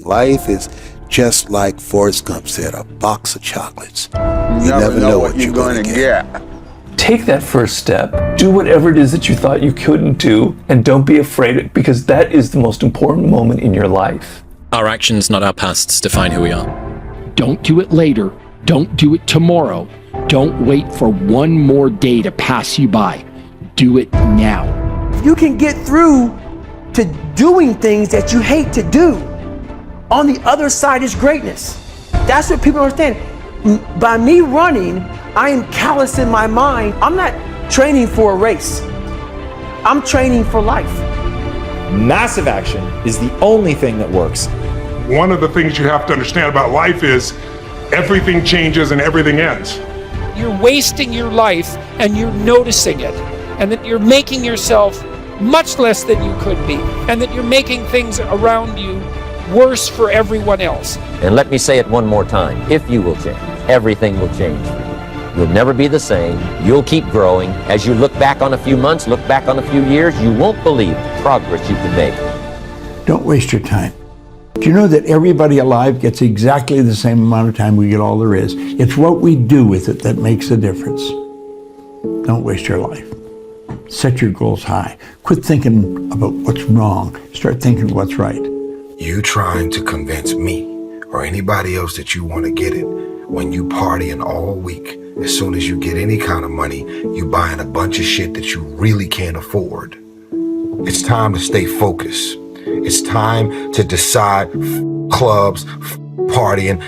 Life is just like Forrest Gump said, a box of chocolates. You never know what you're going to get. Take that first step. Do whatever it is that you thought you couldn't do, and don't be afraid, because that is the most important moment in your life. Our actions, not our pasts, define who we are. Don't do it later. Don't do it tomorrow. Don't wait for one more day to pass you by. Do it now. You can get through to doing things that you hate to do. On the other side is greatness. That's what people understand. By me running, I am callous in my mind. I'm not training for a race. I'm training for life. Massive action is the only thing that works. One of the things you have to understand about life is everything changes and everything ends. You're wasting your life and you're noticing it, and that you're making yourself much less than you could be, and that you're making things around you worse for everyone else. And let me say it one more time. If you will change, everything will change for you. You'll never be the same. You'll keep growing. As you look back on a few months, look back on a few years, you won't believe the progress you can make. Don't waste your time. Do you know that everybody alive gets exactly the same amount of time we get all there is? It's what we do with it that makes a difference. Don't waste your life. Set your goals high. Quit thinking about what's wrong. Start thinking what's right. You trying to convince me or anybody else that you want to get it when you partying all week. As soon as you get any kind of money, you buying a bunch of shit that you really can't afford. It's time to stay focused. It's time to decide clubs, partying,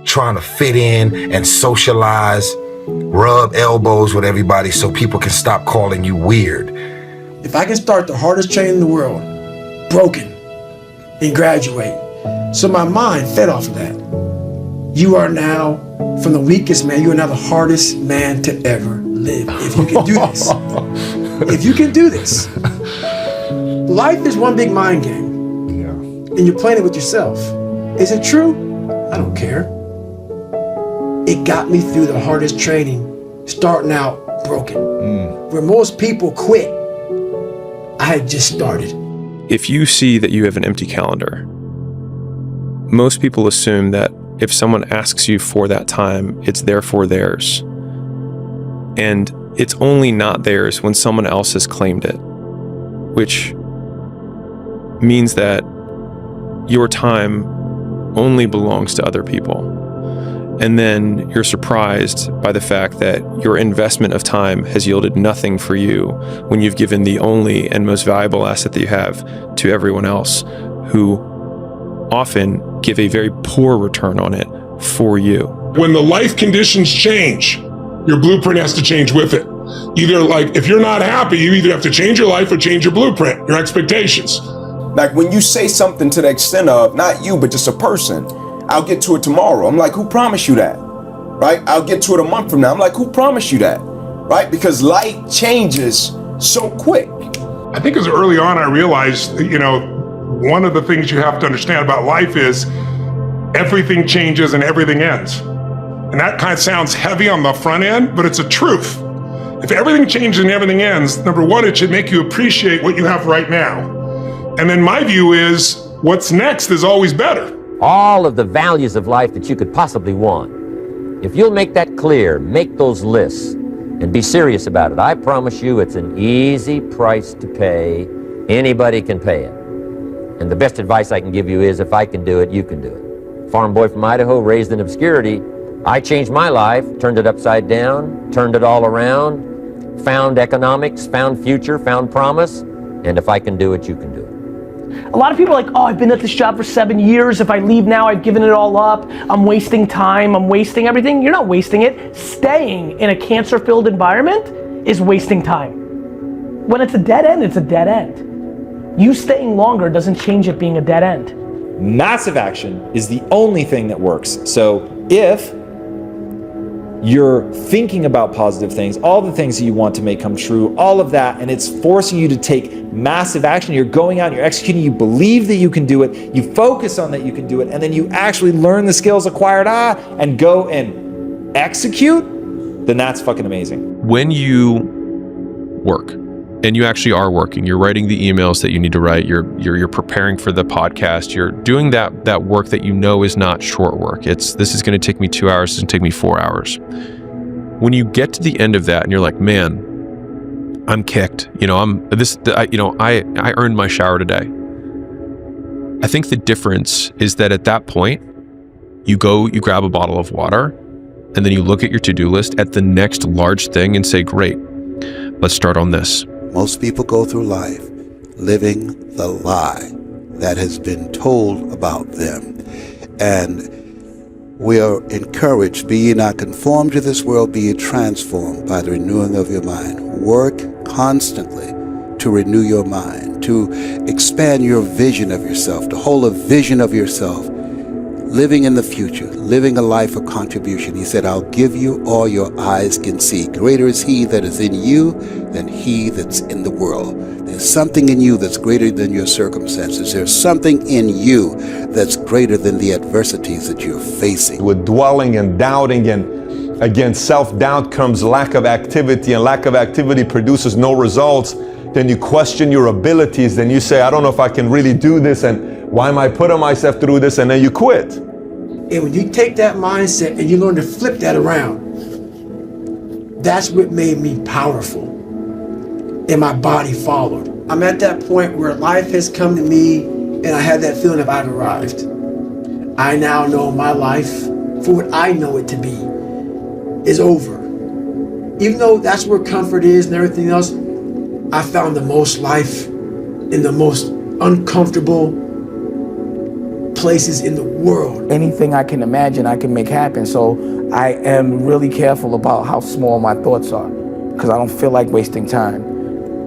trying to fit in and socialize, rub elbows with everybody so people can stop calling you weird. If I can start the hardest training in the world, broken, and graduate, so my mind fed off of that. You are now, from the weakest man, you are now the hardest man to ever live. If you can do this. If you can do this. Life is one big mind game. Yeah. And you're playing it with yourself. Is it true? I don't care. It got me through the hardest training, starting out broken. Where most people quit, I had just started. If you see that you have an empty calendar, most people assume that if someone asks you for that time, it's therefore theirs. And it's only not theirs when someone else has claimed it, which means that your time only belongs to other people. And then you're surprised by the fact that your investment of time has yielded nothing for you when you've given the only and most valuable asset that you have to everyone else, who often give a very poor return on it for you. When the life conditions change, your blueprint has to change with it. Either, like, if you're not happy, you either have to change your life or change your blueprint, your expectations. Like when you say something to the extent of, not you, but just a person, I'll get to it tomorrow. I'm like, who promised you that? Right? I'll get to it a month from now. I'm like, who promised you that? Right? Because life changes so quick. I think as early on I realized that, one of the things you have to understand about life is everything changes and everything ends. And that kind of sounds heavy on the front end, but it's a truth. If everything changes and everything ends, number one, it should make you appreciate what you have right now. And then my view is what's next is always better. All of the values of life that you could possibly want. If you'll make that clear, make those lists, and be serious about it, I promise you it's an easy price to pay. Anybody can pay it. And the best advice I can give you is, if I can do it, you can do it. Farm boy from Idaho, raised in obscurity, I changed my life, turned it upside down, turned it all around, found economics, found future, found promise, and if I can do it, you can do it. A lot of people are like, oh, I've been at this job for 7 years. If I leave now, I've given it all up. I'm wasting time. I'm wasting everything. You're not wasting it. Staying in a cancer-filled environment is wasting time. When it's a dead end, it's a dead end. You staying longer doesn't change it being a dead end. Massive action is the only thing that works. So if you're thinking about positive things, all the things that you want to make come true, all of that, and it's forcing you to take massive action, you're going out and you're executing, you believe that you can do it, you focus on that you can do it, and then you actually learn the skills acquired, and go and execute, then that's fucking amazing. When you work, and you actually are working. You're writing the emails that you need to write. You're preparing for the podcast. You're doing that work that you know is not short work. This is going to take me 2 hours. It's going to take me 4 hours. When you get to the end of that and you're like, man, I'm kicked. I earned my shower today. I think the difference is that at that point, you grab a bottle of water, and then you look at your to-do list at the next large thing and say, great, let's start on this. Most people go through life living the lie that has been told about them. And we are encouraged, be ye not conformed to this world, be ye transformed by the renewing of your mind. Work constantly to renew your mind, to expand your vision of yourself, to hold a vision of yourself, living in the future, living a life of contribution. He said, I'll give you all your eyes can see. Greater is he that is in you than he that's in the world. There's something in you that's greater than your circumstances. There's something in you that's greater than the adversities that you're facing. With dwelling and doubting, and again, self-doubt comes lack of activity, and lack of activity produces no results. Then you question your abilities. Then you say, I don't know if I can really do this, and why am I putting myself through this? And then you quit. And when you take that mindset and you learn to flip that around, that's what made me powerful. And my body followed. I'm at that point where life has come to me and I had that feeling of I've arrived. I now know my life, for what I know it to be, is over. Even though that's where comfort is and everything else, I found the most life in the most uncomfortable places in the world. Anything I can imagine, I can make happen. So I am really careful about how small my thoughts are, because I don't feel like wasting time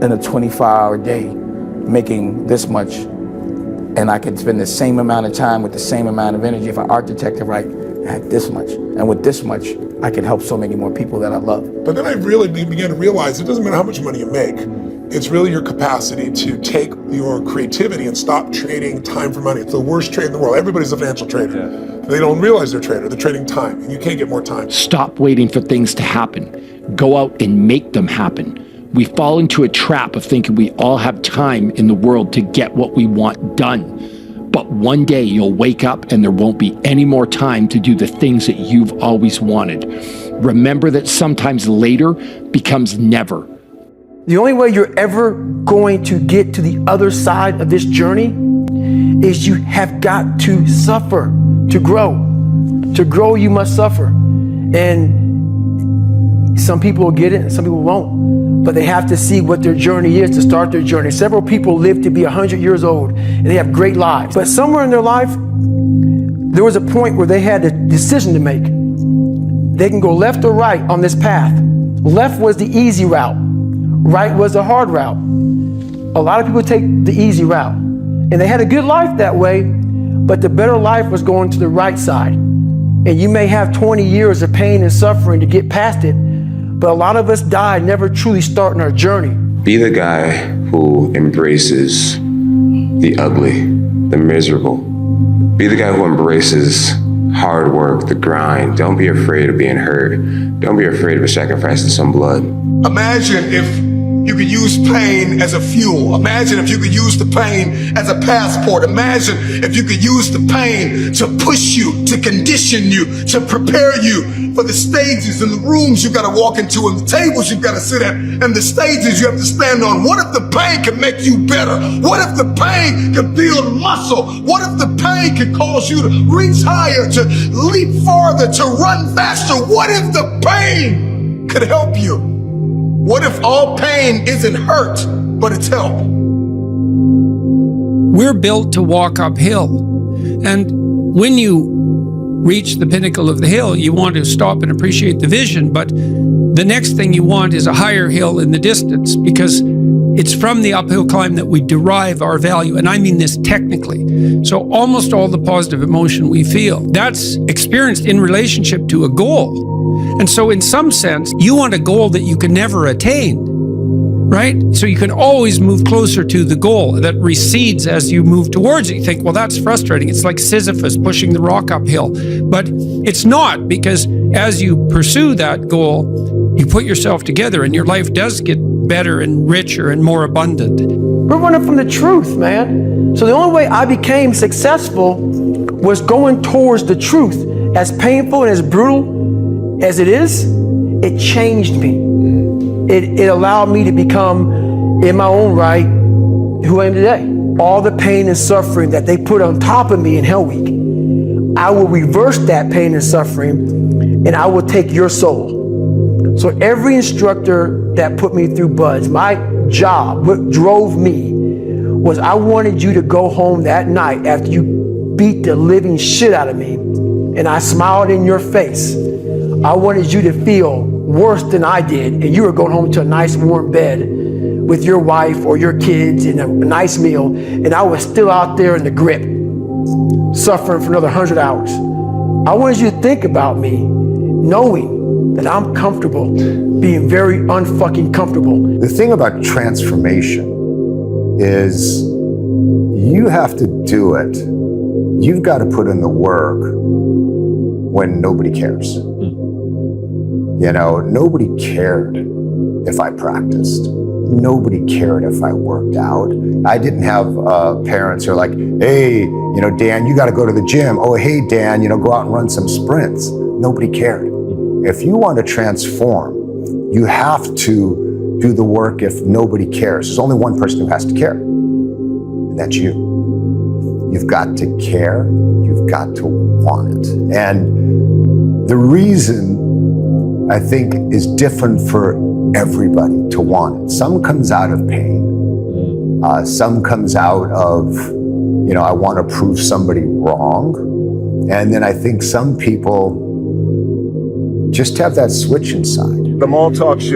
in a 24-hour day making this much. And I could spend the same amount of time with the same amount of energy if I architect it right, I have this much. And with this much, I can help so many more people that I love. But then I really began to realize it doesn't matter how much money you make. It's really your capacity to take your creativity and stop trading time for money. It's the worst trade in the world. Everybody's a financial trader. Yeah. They don't realize they're a trader. They're trading time, and you can't get more time. Stop waiting for things to happen. Go out and make them happen. We fall into a trap of thinking we all have time in the world to get what we want done. But one day you'll wake up and there won't be any more time to do the things that you've always wanted. Remember that sometimes later becomes never. The only way you're ever going to get to the other side of this journey is you have got to suffer to grow. To grow, you must suffer. And some people will get it and some people won't. But they have to see what their journey is to start their journey. Several people live to be 100 years old and they have great lives. But somewhere in their life, there was a point where they had a decision to make. They can go left or right on this path. Left was the easy route. Right was the hard route. A lot of people take the easy route. And they had a good life that way, but the better life was going to the right side. And you may have 20 years of pain and suffering to get past it, but a lot of us die never truly starting our journey. Be the guy who embraces the ugly, the miserable. Be the guy who embraces hard work, the grind. Don't be afraid of being hurt. Don't be afraid of sacrificing some blood. Imagine if you could use pain as a fuel. Imagine if you could use the pain as a passport. Imagine if you could use the pain to push you, to condition you, to prepare you for the stages and the rooms you gotta walk into and the tables you gotta sit at and the stages you have to stand on. What if the pain can make you better? What if the pain can build muscle? What if the pain can cause you to reach higher, to leap farther, to run faster? What if the pain could help you? What if all pain isn't hurt, but it's help? We're built to walk uphill. And when you reach the pinnacle of the hill, you want to stop and appreciate the vision. But the next thing you want is a higher hill in the distance, because it's from the uphill climb that we derive our value. And I mean this technically. So almost all the positive emotion we feel, that's experienced in relationship to a goal. And so in some sense, you want a goal that you can never attain, right? So you can always move closer to the goal that recedes as you move towards it. You think, well, that's frustrating. It's like Sisyphus pushing the rock uphill. But it's not, because as you pursue that goal, you put yourself together and your life does get better and richer and more abundant. We're running from the truth, man. So the only way I became successful was going towards the truth. As painful and as brutal as it is, it changed me. It allowed me to become, in my own right, who I am today. All the pain and suffering that they put on top of me in Hell Week, I will reverse that pain and suffering, and I will take your soul. So every instructor that put me through BUD/S, my job, what drove me, was I wanted you to go home that night after you beat the living shit out of me, and I smiled in your face. I wanted you to feel worse than I did, and you were going home to a nice warm bed with your wife or your kids and a nice meal, and I was still out there in the grip, suffering for another 100 hours. I wanted you to think about me, knowing that I'm comfortable being very unfucking comfortable. The thing about transformation is you have to do it. You've got to put in the work when nobody cares. You know, nobody cared if I practiced. Nobody cared if I worked out. I didn't have parents who are like, hey, you know, Dan, you got to go to the gym. Oh, hey, Dan, you know, go out and run some sprints. Nobody cared. If you want to transform, you have to do the work if nobody cares. There's only one person who has to care, and that's you. You've got to care. You've got to want it. And the reason I think is different for everybody to want it. Some comes out of pain. Some comes out of, you know, I want to prove somebody wrong. And then I think some people just have that switch inside. The mall talk shit.